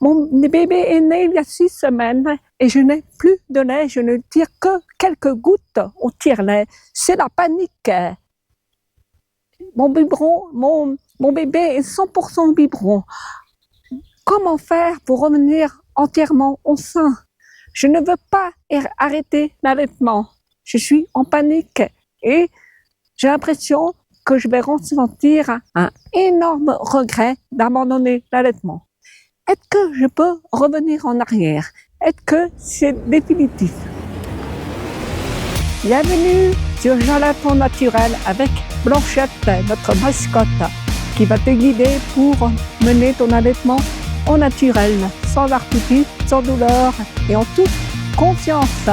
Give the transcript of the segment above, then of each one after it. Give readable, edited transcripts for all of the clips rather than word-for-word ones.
Mon bébé est né il y a 6 semaines et je n'ai plus de lait, je ne tire que quelques gouttes au tire-lait. C'est la panique. Mon bébé est 100% biberon. Comment faire pour revenir entièrement au sein? Je ne veux pas arrêter l'allaitement. Je suis en panique et j'ai l'impression que je vais ressentir un énorme regret d'abandonner l'allaitement. Est-ce que je peux revenir en arrière? Est-ce que c'est définitif? Bienvenue sur J'allaitement naturel avec Blanchette, notre mascotte, qui va te guider pour mener ton allaitement au naturel, sans artifice, sans douleur et en toute confiance.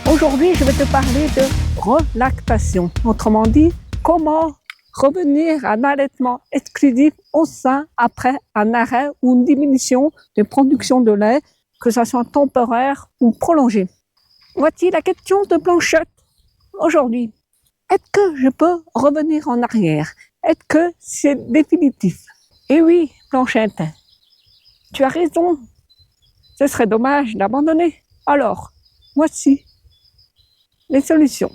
Aujourd'hui, je vais te parler de relactation. Autrement dit, comment revenir à un allaitement exclusif au sein après un arrêt ou une diminution de production de lait, que ce soit temporaire ou prolongé. Voici la question de Blanchette aujourd'hui. Est-ce que je peux revenir en arrière? Est-ce que c'est définitif? Eh oui, Blanchette, tu as raison. Ce serait dommage d'abandonner. Alors, voici les solutions.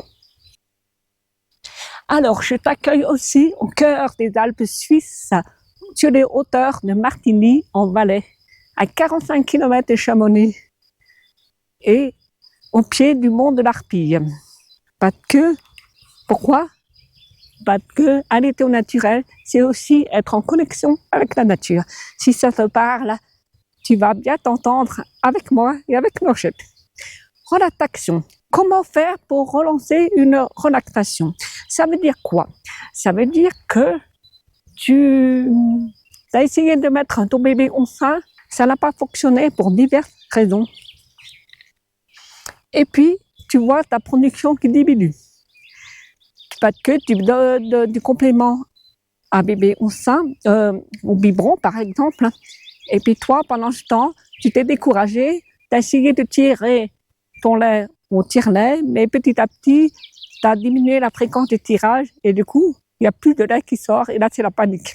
Alors, je t'accueille aussi au cœur des Alpes suisses, sur les hauteurs de Martigny, en Valais, à 45 km de Chamonix, et au pied du mont de l'Arpille. Pourquoi? Parce que allaiter au naturel, c'est aussi être en connexion avec la nature. Si ça te parle, tu vas bien t'entendre avec moi et avec Blanchette. Relactation. Comment faire pour relancer une relactation? Ça veut dire quoi? Ça veut dire que tu as essayé de mettre ton bébé au sein, ça n'a pas fonctionné pour diverses raisons. Et puis, tu vois ta production qui diminue. Parce que tu donnes du complément à bébé au sein, au biberon par exemple, et puis toi, pendant ce temps, tu t'es découragé, tu as essayé de tirer ton lait au tire-lait, mais petit à petit, tu as diminué la fréquence de tirage et du coup, il n'y a plus de lait qui sort et là, c'est la panique.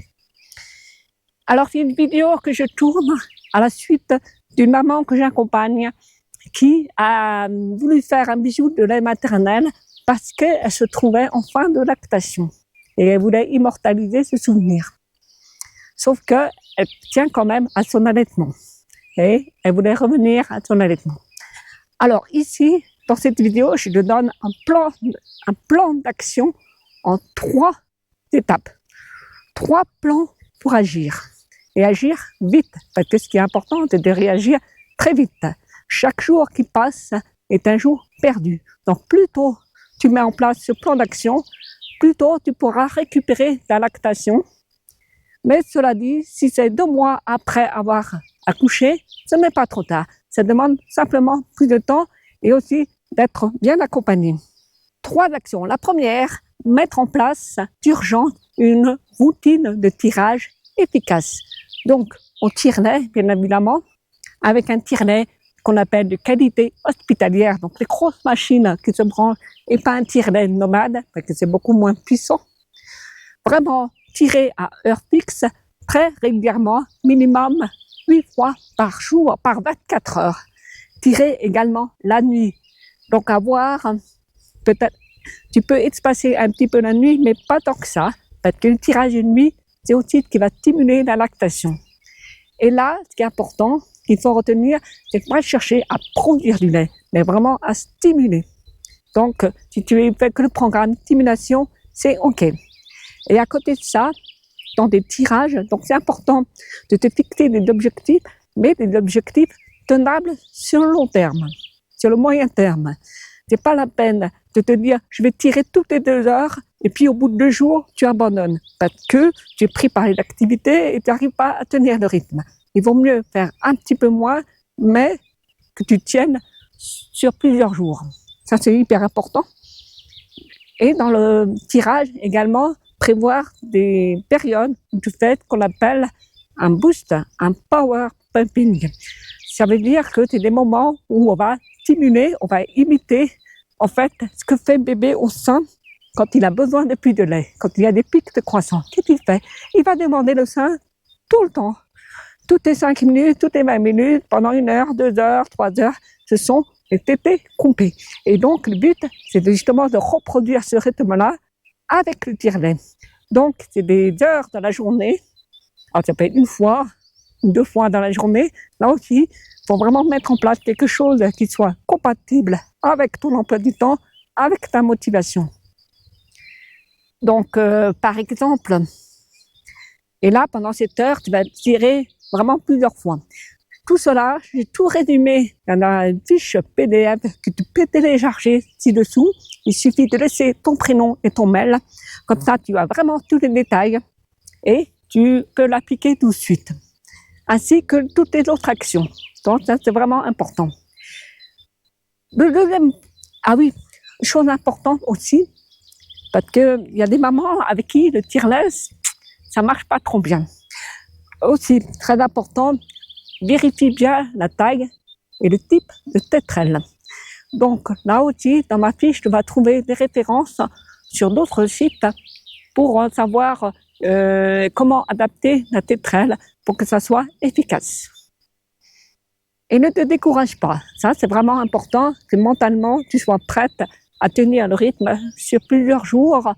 Alors, c'est une vidéo que je tourne à la suite d'une maman que j'accompagne qui a voulu faire un bijou de lait maternel parce qu'elle se trouvait en fin de lactation et elle voulait immortaliser ce souvenir. Sauf qu'elle tient quand même à son allaitement et elle voulait revenir à son allaitement. Alors ici, dans cette vidéo, je te donne un plan d'action en 3 étapes. 3 plans pour agir. Et agir vite, parce que ce qui est important, c'est de réagir très vite. Chaque jour qui passe est un jour perdu. Donc plus tôt tu mets en place ce plan d'action, plus tôt tu pourras récupérer ta lactation. Mais cela dit, si c'est 2 mois après avoir accouché, ce n'est pas trop tard. Ça demande simplement plus de temps et aussi d'être bien accompagné. 3 actions. La première, mettre en place d'urgence une routine de tirage efficace. Donc, on tire-lait, bien évidemment, avec un tire-lait qu'on appelle de qualité hospitalière, donc les grosses machines qui se branchent et pas un tire-lait nomade, parce que c'est beaucoup moins puissant. Vraiment tirer à heure fixe, très régulièrement, minimum 8 fois par jour, par 24 heures. Tirer également la nuit. Donc avoir, peut-être, tu peux espacer un petit peu la nuit, mais pas tant que ça, parce que le tirage de nuit, c'est aussi ce qui va stimuler la lactation. Et là, ce qui est important, qu'il faut retenir, c'est pas chercher à produire du lait, mais vraiment à stimuler. Donc, si tu fais que le programme stimulation, c'est OK. Et à côté de ça, dans des tirages, donc c'est important de te fixer des objectifs, mais des objectifs tenables sur le long terme, sur le moyen terme. C'est pas la peine de te dire, je vais tirer toutes les 2 heures, et puis au bout de 2 jours, tu abandonnes, parce que tu es pris par les activités et tu n'arrives pas à tenir le rythme. Il vaut mieux faire un petit peu moins, mais que tu tiennes sur plusieurs jours. Ça, c'est hyper important. Et dans le tirage également, prévoir des périodes où tu fais ce qu'on appelle un boost, un power pumping. Ça veut dire que c'est des moments où on va stimuler, on va imiter en fait ce que fait bébé au sein quand il a besoin de plus de lait, quand il y a des pics de croissance. Qu'est-ce qu'il fait? Il va demander le sein tout le temps. Toutes les 5 minutes, toutes les 20 minutes, pendant 1 heure, 2 heures, 3 heures, ce sont les tétés complets. Et donc, le but, c'est justement de reproduire ce rythme-là avec le tire-lait. Donc, c'est des heures dans la journée. Alors, ça peut être 1 fois, 2 fois dans la journée. Là aussi, il faut vraiment mettre en place quelque chose qui soit compatible avec ton emploi du temps, avec ta motivation. Donc, par exemple, et là, pendant cette heure, tu vas tirer vraiment plusieurs fois. Tout cela, j'ai tout résumé dans une fiche PDF que tu peux télécharger ci-dessous. Il suffit de laisser ton prénom et ton mail. Comme ça, tu as vraiment tous les détails et tu peux l'appliquer tout de suite. Ainsi que toutes les autres actions. Donc, ça, c'est vraiment important. Le deuxième, chose importante aussi, parce qu'il y a des mamans avec qui le tire-lait, ça marche pas trop bien. Aussi, très important, vérifie bien la taille et le type de tétrelle. Donc là aussi, dans ma fiche, tu vas trouver des références sur d'autres sites pour savoir comment adapter la tétrelle pour que ça soit efficace. Et ne te décourage pas. Ça, c'est vraiment important que mentalement, tu sois prête à tenir le rythme sur plusieurs jours,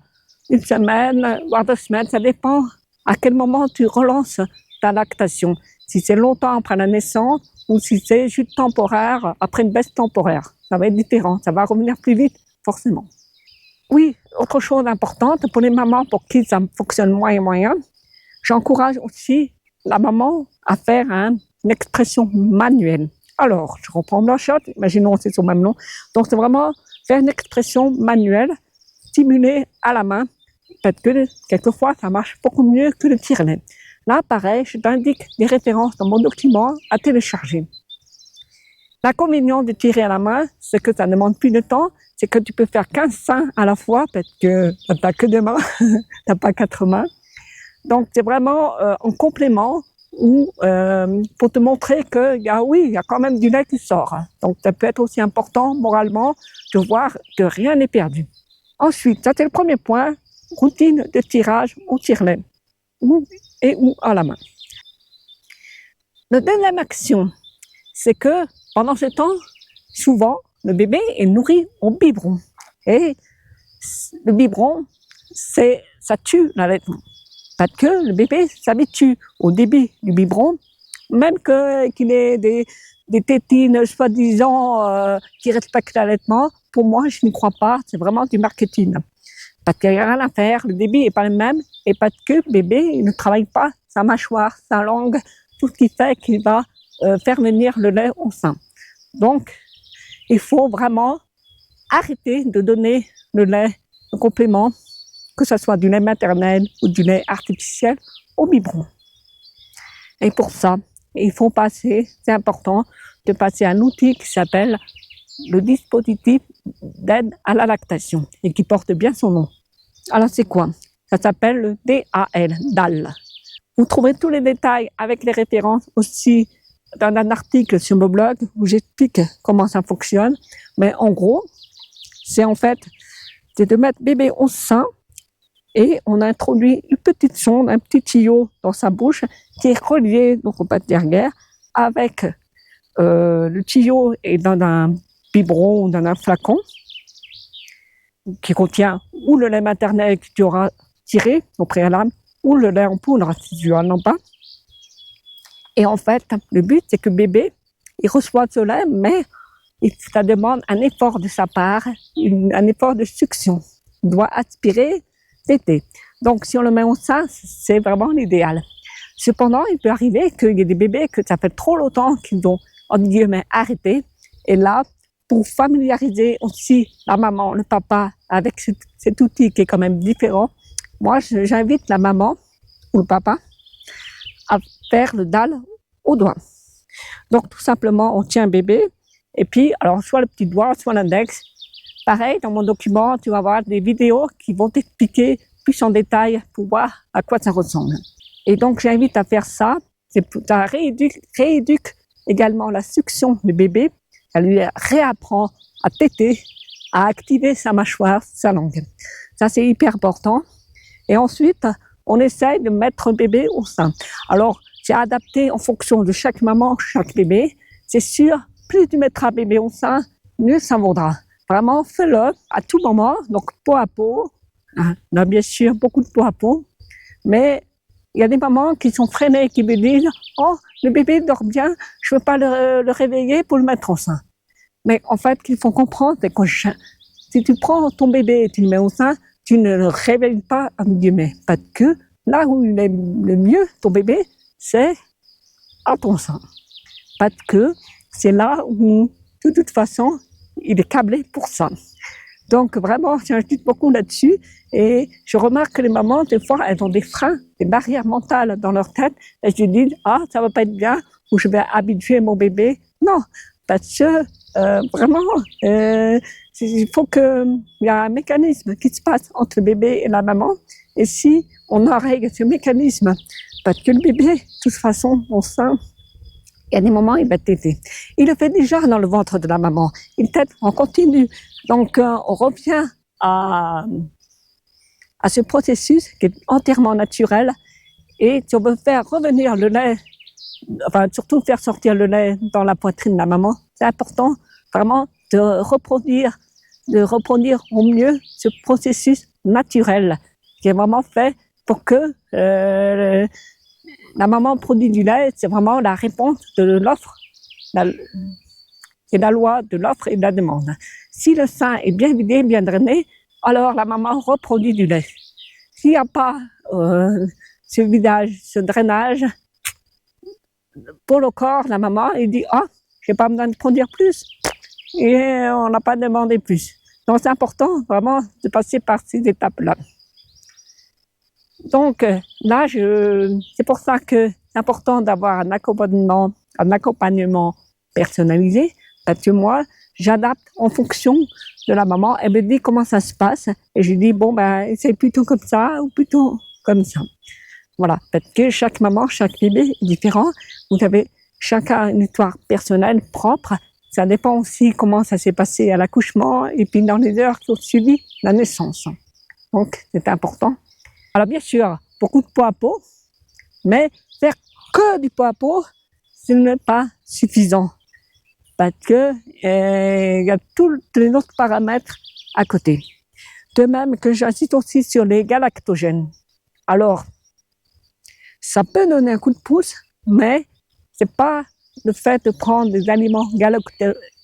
1 semaine, voire 2 semaines. Ça dépend à quel moment tu relances ta lactation. Si c'est longtemps après la naissance ou si c'est juste temporaire, après une baisse temporaire. Ça va être différent, ça va revenir plus vite, forcément. Oui, autre chose importante, pour les mamans pour qui ça fonctionne moyen, j'encourage aussi la maman à faire une expression manuelle. Alors, je reprends ma shot, imaginons c'est son même nom. Donc, c'est vraiment faire une expression manuelle, stimulée à la main. Peut-être que quelquefois, ça marche beaucoup mieux que le tire-lait. Là, pareil, je t'indique des références dans mon document à télécharger. L'inconvénient de tirer à la main, c'est que ça ne demande plus de temps, c'est que tu peux faire 15 seins à la fois, parce que tu n'as que 2 mains, tu n'as pas 4 mains. Donc, c'est vraiment en complément ou pour te montrer qu'il y a quand même du lait qui sort. Donc, ça peut être aussi important moralement de voir que rien n'est perdu. Ensuite, ça c'est le premier point, routine de tirage au tire-lait ou à la main. La deuxième action, c'est que pendant ce temps, souvent, le bébé est nourri au biberon. Et le biberon, ça tue l'allaitement. Parce que le bébé s'habitue au débit du biberon, même qu'il ait des tétines soi-disant qui respectent l'allaitement. Pour moi, je n'y crois pas, c'est vraiment du marketing. Parce qu'il n'y a rien à faire, le débit n'est pas le même, et parce que le bébé il ne travaille pas sa mâchoire, sa langue, tout ce qui fait qu'il va faire venir le lait au sein. Donc, il faut vraiment arrêter de donner le lait en complément, que ce soit du lait maternel ou du lait artificiel, au biberon. Et pour ça, il faut passer, c'est important, de passer à un outil qui s'appelle le dispositif d'aide à la lactation et qui porte bien son nom. Alors c'est quoi? Ça s'appelle le DAL. Vous trouverez tous les détails avec les références aussi dans un article sur mon blog où j'explique comment ça fonctionne. Mais en gros, c'est de mettre bébé au sein et on introduit une petite sonde, un petit tuyau dans sa bouche qui est relié donc au pâte derrière avec le tuyau est dans un biberon ou dans un flacon qui contient ou le lait maternel que tu auras tiré au préalable ou le lait en poudre si tu en as pas. Et en fait, le but, c'est que le bébé, il reçoit ce lait, mais ça demande un effort de sa part, un effort de succion. Il doit aspirer, téter. Donc, si on le met au sein, c'est vraiment l'idéal. Cependant, il peut arriver qu'il y ait des bébés que ça fait trop longtemps qu'ils ont, entre guillemets, arrêté. Et là, pour familiariser aussi la maman, le papa, avec cet outil qui est quand même différent, moi, j'invite la maman ou le papa à faire le DAL au doigt. Donc, tout simplement, on tient un bébé, et puis, alors, soit le petit doigt, soit l'index. Pareil, dans mon document, tu vas avoir des vidéos qui vont t'expliquer plus en détail pour voir à quoi ça ressemble. Et donc, j'invite à faire ça. Ça rééduque également la succion du bébé. Ça lui réapprend à téter, à activer sa mâchoire, sa langue. Ça, c'est hyper important. Et ensuite, on essaye de mettre un bébé au sein. Alors, c'est adapté en fonction de chaque maman, chaque bébé. C'est sûr, plus tu mettras bébé au sein, mieux ça vaudra. Vraiment, fais-le à tout moment, donc peau à peau. On a bien sûr beaucoup de peau à peau, mais il y a des mamans qui sont freinées, qui me disent « Oh, le bébé dort bien, je ne veux pas le réveiller pour le mettre au sein. » Mais en fait, qu'il faut comprendre, c'est que si tu prends ton bébé et tu le mets au sein, tu ne le réveilles pas, entre guillemets. Parce que là où il est le mieux, ton bébé, c'est à ton sein. Parce que c'est là où, de toute façon, il est câblé pour ça. Donc vraiment, j'insiste beaucoup là-dessus. Et je remarque que les mamans, des fois, elles ont des freins, des barrières mentales dans leur tête. Elles se disent « Ah, ça va pas être bien » ou « Je vais habituer mon bébé ». Non, parce que vraiment, il faut qu'il y a un mécanisme qui se passe entre le bébé et la maman. Et si on enrègle ce mécanisme, parce que le bébé, de toute façon, au sein, il y a des moments, il va t'aider. Il le fait déjà dans le ventre de la maman. Il t'aide, on continue. Donc, on revient à ce processus qui est entièrement naturel. Et si on veut faire revenir le lait, enfin, surtout faire sortir le lait dans la poitrine de la maman, c'est important vraiment de reproduire au mieux ce processus naturel qui est vraiment fait pour que la maman produit du lait. C'est vraiment la réponse de l'offre. C'est la loi de l'offre et de la demande. Si le sein est bien vidé, bien drainé, alors la maman reproduit du lait. S'il n'y a pas ce vidage, ce drainage, pour le corps, la maman, il dit « Ah, j'ai pas besoin de produire plus ». Et on n'a pas demandé plus. Donc c'est important vraiment de passer par ces étapes-là. Donc là, c'est pour ça que c'est important d'avoir un accompagnement personnalisé, parce que moi, j'adapte en fonction de la maman. Elle me dit comment ça se passe, et je dis bon ben c'est plutôt comme ça ou plutôt comme ça. Voilà, parce que chaque maman, chaque bébé est différent. Vous avez chacun une histoire personnelle propre. Ça dépend aussi comment ça s'est passé à l'accouchement et puis dans les heures qui ont suivi la naissance. Donc c'est important. Alors bien sûr, beaucoup de peau à peau, mais faire que du peau à peau, ce n'est pas suffisant. Parce que y a tous les autres paramètres à côté. De même que j'insiste aussi sur les galactogènes. Alors, ça peut donner un coup de pouce, mais c'est pas le fait de prendre des aliments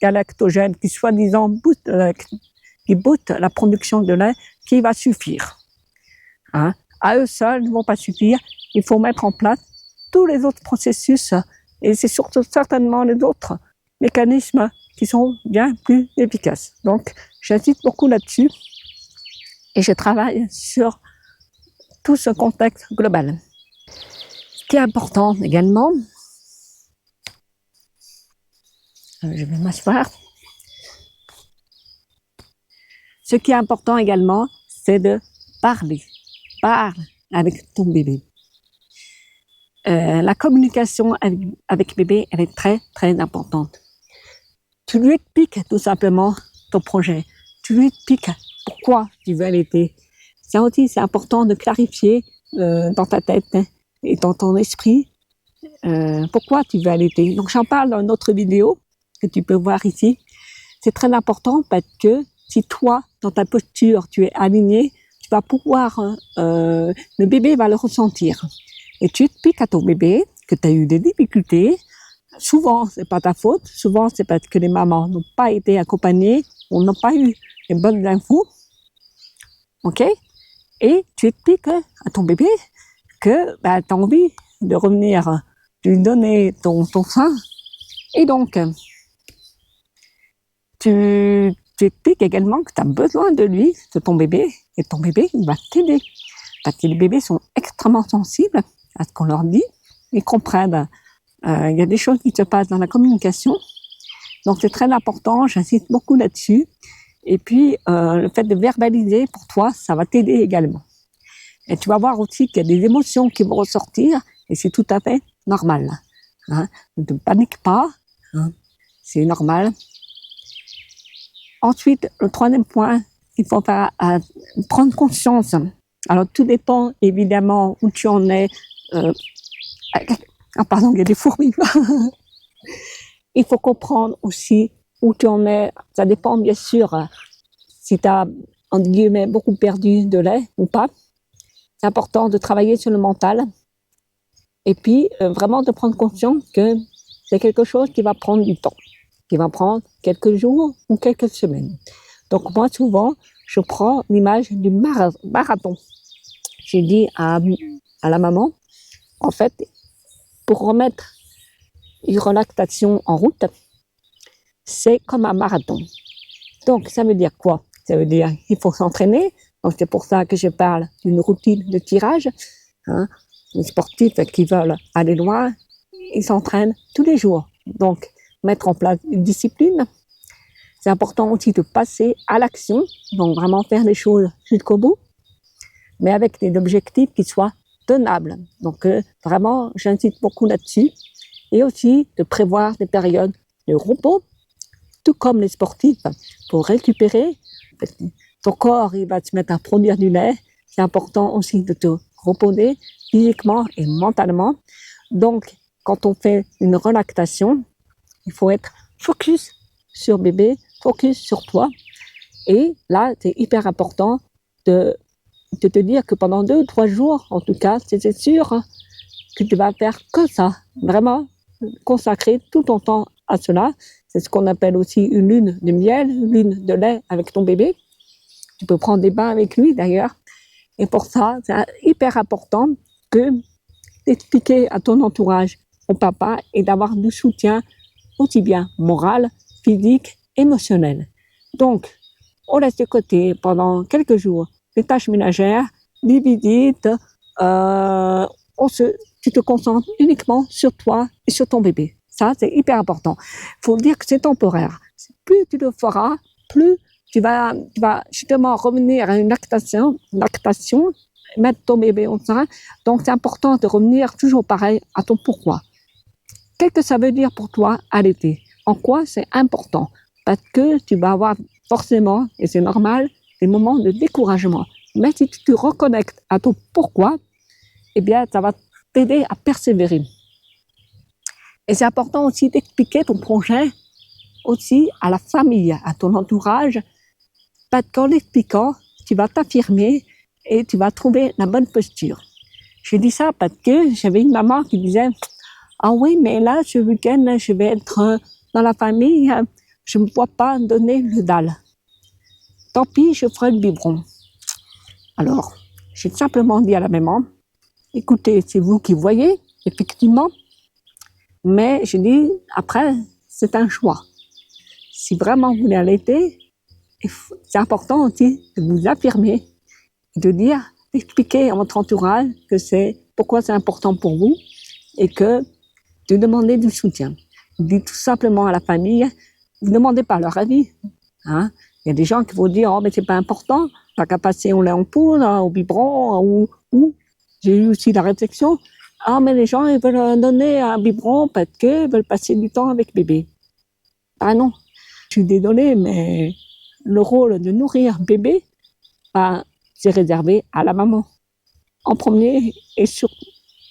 galactogènes qui soi-disant boostent la production de lait qui va suffire. Hein? À eux seuls ne vont pas suffire. Il faut mettre en place tous les autres processus et c'est surtout certainement les autres mécanismes qui sont bien plus efficaces. Donc, j'insiste beaucoup là-dessus et je travaille sur tout ce contexte global. Ce qui est important également, je vais m'asseoir. Ce qui est important également, c'est de parler. Parle avec ton bébé. La communication avec bébé, elle est très, très importante. Tu lui expliques tout simplement ton projet. Tu lui expliques pourquoi tu veux allaiter. C'est aussi, c'est important de clarifier dans ta tête et dans ton esprit pourquoi tu veux allaiter. Donc, j'en parle dans une autre vidéo que tu peux voir ici. C'est très important parce que si toi, dans ta posture, tu es aligné, tu vas pouvoir, le bébé va le ressentir. Et tu expliques à ton bébé que tu as eu des difficultés. Souvent, c'est pas ta faute. Souvent, c'est parce que les mamans n'ont pas été accompagnées, ou n'ont pas eu les bonnes infos. OK? Et tu expliques à ton bébé que tu as envie de revenir lui donner ton sein. Et donc, tu expliques également que tu as besoin de lui, de ton bébé, et ton bébé il va t'aider. Parce que les bébés sont extrêmement sensibles à ce qu'on leur dit, ils comprennent. Il y a des choses qui se passent dans la communication, donc c'est très important, j'insiste beaucoup là-dessus. Et puis, le fait de verbaliser, pour toi, ça va t'aider également. Et tu vas voir aussi qu'il y a des émotions qui vont ressortir, et c'est tout à fait normal. Hein. Ne panique pas, hein. C'est normal. Ensuite, le troisième point, il faut faire prendre conscience. Alors, tout dépend évidemment où tu en es Ah pardon, il y a des fourmis. Il faut comprendre aussi où tu en es. Ça dépend bien sûr si tu as, entre guillemets, beaucoup perdu de lait ou pas. C'est important de travailler sur le mental et puis vraiment de prendre conscience que c'est quelque chose qui va prendre du temps, qui va prendre quelques jours ou quelques semaines. Donc moi, souvent, je prends l'image du marathon. J'ai dit à la maman, en fait, pour remettre une relactation en route, c'est comme un marathon. Donc, ça veut dire quoi? Ça veut dire qu'il faut s'entraîner. Donc, c'est pour ça que je parle d'une routine de tirage. Hein. Les sportifs qui veulent aller loin, ils s'entraînent tous les jours. Donc, mettre en place une discipline. C'est important aussi de passer à l'action. Donc, vraiment faire les choses jusqu'au bout, mais avec des objectifs qui soient tenables. Donc, vraiment, j'insiste beaucoup là-dessus. Et aussi de prévoir des périodes de repos, tout comme les sportifs, pour récupérer. Ton corps, il va se mettre à produire du lait. C'est important aussi de te reposer physiquement et mentalement. Donc, quand on fait une relactation, il faut être focus sur bébé, focus sur toi. Et là, c'est hyper important de te dire que pendant 2 ou 3 jours, en tout cas, c'est sûr que tu vas faire que ça. Vraiment, consacrer tout ton temps à cela. C'est ce qu'on appelle aussi une lune de miel, une lune de lait avec ton bébé. Tu peux prendre des bains avec lui d'ailleurs. Et pour ça, c'est hyper important que d'expliquer à ton entourage, au papa, et d'avoir du soutien aussi bien moral, physique, émotionnel. Donc, on laisse de côté pendant quelques jours les tâches ménagères, les visites, tu te concentres uniquement sur toi et sur ton bébé. Ça, c'est hyper important. Il faut dire que c'est temporaire. Plus tu le feras, plus tu vas justement revenir à une lactation, mettre ton bébé au sein. Donc, c'est important de revenir toujours pareil à ton pourquoi. Qu'est-ce que ça veut dire pour toi allaiter? En quoi c'est important? Parce que tu vas avoir forcément, et c'est normal, des moments de découragement. Mais si tu te reconnectes à ton pourquoi, eh bien, ça va t'aider à persévérer. Et c'est important aussi d'expliquer ton projet aussi à la famille, à ton entourage, parce qu'en l'expliquant, tu vas t'affirmer et tu vas trouver la bonne posture. Je dis ça parce que j'avais une maman qui disait « Ah oui, mais là, ce week-end, je vais être dans la famille, je ne me vois pas donner le dalle. Tant pis, je ferai le biberon. » Alors, j'ai simplement dit à la maman « Écoutez, c'est vous qui voyez, effectivement, mais je dis, après, c'est un choix. Si vraiment vous voulez allaiter, c'est important aussi de vous affirmer, de dire, d'expliquer à votre entourage que pourquoi c'est important pour vous et que de demander du soutien. Dites tout simplement à la famille, ne demandez pas leur avis. Hein. Il y a des gens qui vont dire, oh, mais c'est pas important, pas qu'à passer au lait en poudre, au biberon, ou j'ai eu aussi la réflexion, ah, mais les gens, ils veulent donner un biberon parce qu'ils veulent passer du temps avec bébé. Ah non, je suis désolée, mais le rôle de nourrir bébé, c'est réservé à la maman. En premier et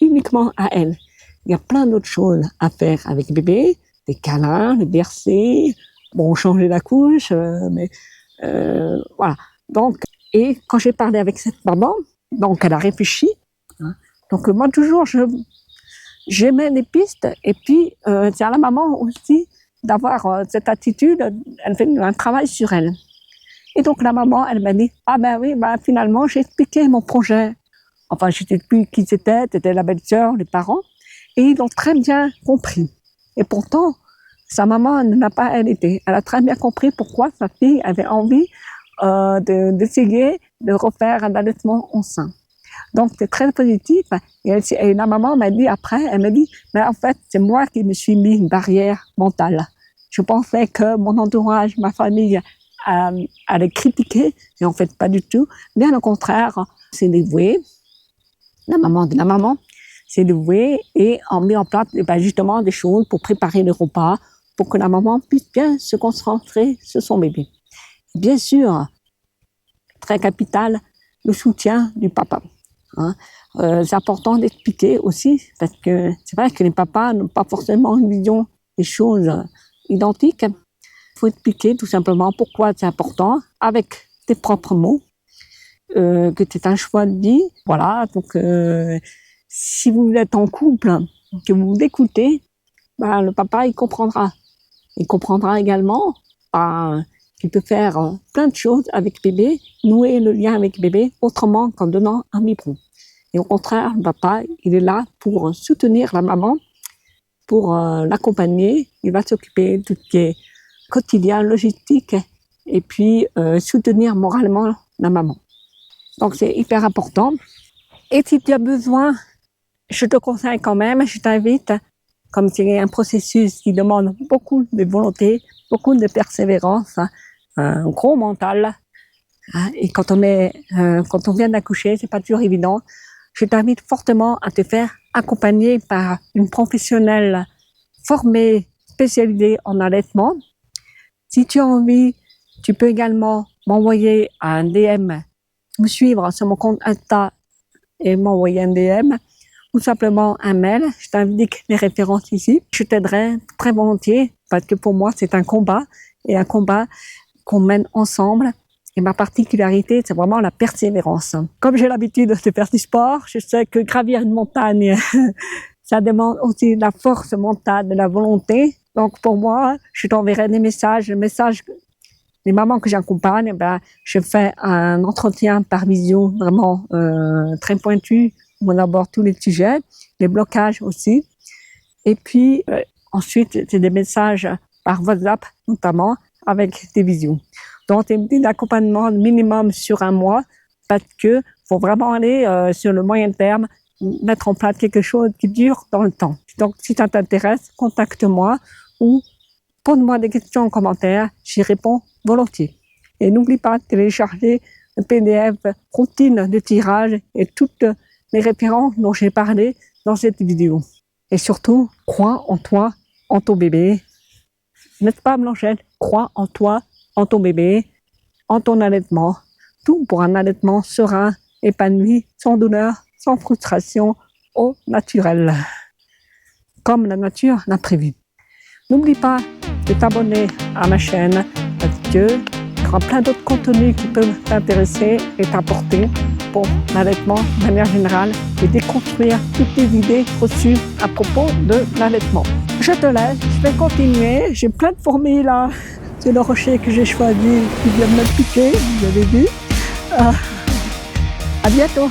uniquement à elle. Il y a plein d'autres choses à faire avec bébé, des câlins, le bercer, bon, changer la couche, mais voilà. Donc, et quand j'ai parlé avec cette maman, donc elle a réfléchi. Hein, donc moi toujours, j'aimais les pistes et puis c'est à la maman aussi d'avoir cette attitude, elle fait un travail sur elle. Et donc la maman, elle m'a dit, ah ben oui, finalement j'ai expliqué mon projet. Enfin, je ne sais plus qui c'était la belle-sœur, les parents, et ils l'ont très bien compris. Et pourtant, sa maman ne l'a pas allaité. Elle a très bien compris pourquoi sa fille avait envie d'essayer de refaire un allaitement au sein. Donc, c'est très positif. Et la maman m'a dit après, elle m'a dit, mais en fait, c'est moi qui me suis mis une barrière mentale. Je pensais que mon entourage, ma famille, allait critiquer, et en fait, pas du tout. Bien au contraire, c'est dévoué. La maman de la maman s'est dévouée et a mis en place justement des choses pour préparer le repas, pour que la maman puisse bien se concentrer sur son bébé. Bien sûr, très capital, le soutien du papa. Hein. c'est important d'expliquer aussi, parce que c'est vrai que les papas n'ont pas forcément une vision des choses identiques. Il faut expliquer tout simplement pourquoi c'est important, avec tes propres mots, que c'est un choix de vie. Voilà, donc si vous êtes en couple, que vous vous écoutez, ben, le papa, il comprendra. Il comprendra également qu'il peut faire plein de choses avec bébé, nouer le lien avec bébé autrement qu'en donnant un biberon. Et au contraire, le papa, il est là pour soutenir la maman, pour l'accompagner. Il va s'occuper de tout ce qui est quotidien, logistique, et puis soutenir moralement la maman. Donc c'est hyper important. Et si tu as besoin, je te conseille quand même, je t'invite, comme c'est un processus qui demande beaucoup de volonté, beaucoup de persévérance, un gros mental, et quand on vient d'accoucher, c'est pas toujours évident. Je t'invite fortement à te faire accompagner par une professionnelle formée, spécialisée en allaitement. Si tu as envie, tu peux également m'envoyer un DM, me suivre sur mon compte Insta et m'envoyer un DM, ou simplement un mail. Je t'indique les références ici. Je t'aiderai très volontiers, parce que pour moi, c'est un combat, et un combat qu'on mène ensemble. Et ma particularité, c'est vraiment la persévérance. Comme j'ai l'habitude de faire du sport, je sais que gravir une montagne, ça demande aussi de la force mentale, de la volonté. Donc pour moi, je t'enverrai des messages, les mamans que j'accompagne, ben, je fais un entretien par visio vraiment très pointu, où on aborde tous les sujets, les blocages aussi. Et puis ensuite, c'est des messages par WhatsApp notamment, avec des visios. Donc, c'est un petit accompagnement minimum sur un mois, parce que faut vraiment aller sur le moyen terme, mettre en place quelque chose qui dure dans le temps. Donc, si ça t'intéresse, contacte-moi ou pose-moi des questions en commentaire, j'y réponds volontiers. Et n'oublie pas de télécharger le PDF routine de tirage et toutes les références dont j'ai parlé dans cette vidéo. Et surtout, crois en toi, en ton bébé. N'est-ce pas, Blanchette? Crois en toi, en ton bébé, en ton allaitement. Tout pour un allaitement serein, épanoui, sans douleur, sans frustration, au naturel. Comme la nature l'a prévu. N'oublie pas de t'abonner à ma chaîne, parce que il y aura plein d'autres contenus qui peuvent t'intéresser et t'apporter pour l'allaitement de manière générale et déconstruire toutes les idées reçues à propos de l'allaitement. Je te laisse, je vais continuer. J'ai plein de fourmis là sur le rocher que j'ai choisi qui viennent me piquer, vous avez vu. À bientôt.